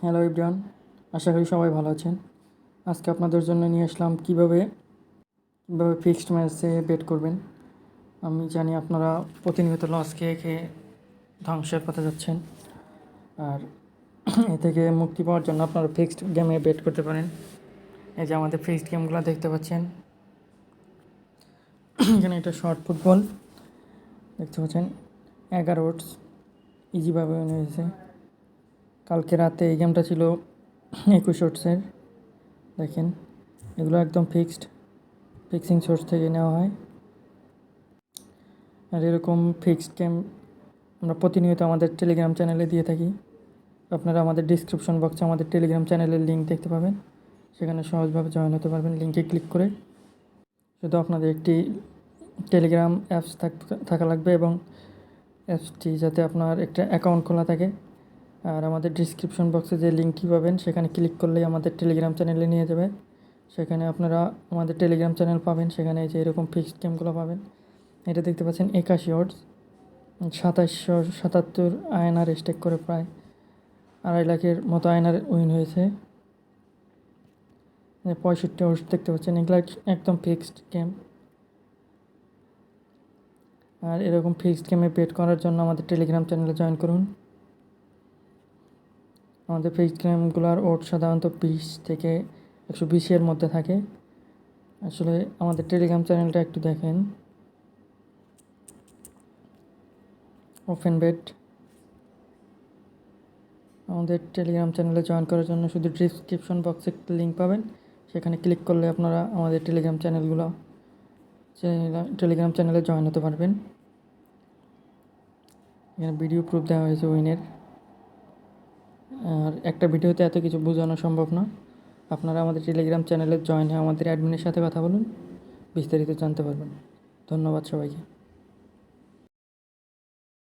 Hello everyone, আশা করি সবাই ভালো আছেন। আজকে আপনাদের জন্য নিয়ে আসলাম কীভাবে ফিক্সড ম্যাচে বেট করবেন। আমি জানি আপনারা প্রতিনিয়ত লস খেয়ে খেয়ে ধ্বংসের পথে যাচ্ছেন, আর এ থেকে মুক্তি পাওয়ার জন্য আপনারা ফিক্সড গেমে বেট করতে পারেন। এই যে আমাদের ফিক্সড গেমগুলো দেখতে পাচ্ছেন, এখানে এটা শর্ট ফুটবল দেখতে পাচ্ছেন, 11 ওভার ইজিভাবে হয়েছে। কালকে রাতে এই গেমটা ছিল 21 ওভারের। দেখেন, এগুলো একদম ফিক্সিং সোর্স থেকে নেওয়া হয়। আর এরকম ফিক্সড গেম আমরা প্রতিনিয়ত আমাদের টেলিগ্রাম চ্যানেলে দিয়ে থাকি। আপনারা আমাদের ডিসক্রিপশন বক্সে আমাদের টেলিগ্রাম চ্যানেলের লিঙ্ক দেখতে পাবেন, সেখানে সহজভাবে জয়েন হতে পারবেন লিঙ্কে ক্লিক করে। শুধু আপনাদের একটি টেলিগ্রাম অ্যাপস থাকা লাগবে, এবং অ্যাপসটি যাতে আপনার একটা অ্যাকাউন্ট খোলা থাকে। আর আমাদের ডিসক্রিপশন বক্সে যে লিঙ্কটি পাবেন, সেখানে ক্লিক করলেই আমাদের টেলিগ্রাম চ্যানেলে নিয়ে যাবে। সেখানে আপনারা আমাদের টেলিগ্রাম চ্যানেল পাবেন, সেখানে যে এরকম ফিক্সড গেমগুলো পাবেন। এটা দেখতে পাচ্ছেন 81 ওভার 2777 আয়নার স্টেক করে প্রায় 2.5 লাখের মতো আয়নার উইন হয়েছে। 65 ওভার দেখতে পাচ্ছেন, এগুলো একদম ফিক্সড গেম। আর এরকম ফিক্সড গেমে বেট করার জন্য আমাদের টেলিগ্রাম চ্যানেলে জয়েন করুন। আমাদের ফিক্সড গেমগুলোর ওট সাধারণত 20 থেকে 120-এর মধ্যে থাকে। আসলে আমাদের টেলিগ্রাম চ্যানেলটা একটু দেখেন, ওপেন বেট। আমাদের টেলিগ্রাম চ্যানেলে জয়েন করার জন্য শুধু ডিসক্রিপশন বক্সে একটা লিঙ্ক পাবেন, সেখানে ক্লিক করলে আপনারা আমাদের টেলিগ্রাম চ্যানেলে জয়েন হতে পারবেন। এখানে ভিডিও প্রুফ দেওয়া হয়েছে উইনের। আর একটা ভিডিওতে এত কিছু বোঝানো সম্ভব না। আপনারা আমাদের টেলিগ্রাম চ্যানেলে জয়েন হয়ে আমাদের অ্যাডমিনের সাথে কথা বলুন, বিস্তারিত জানতে পারবেন। ধন্যবাদ সবাইকে।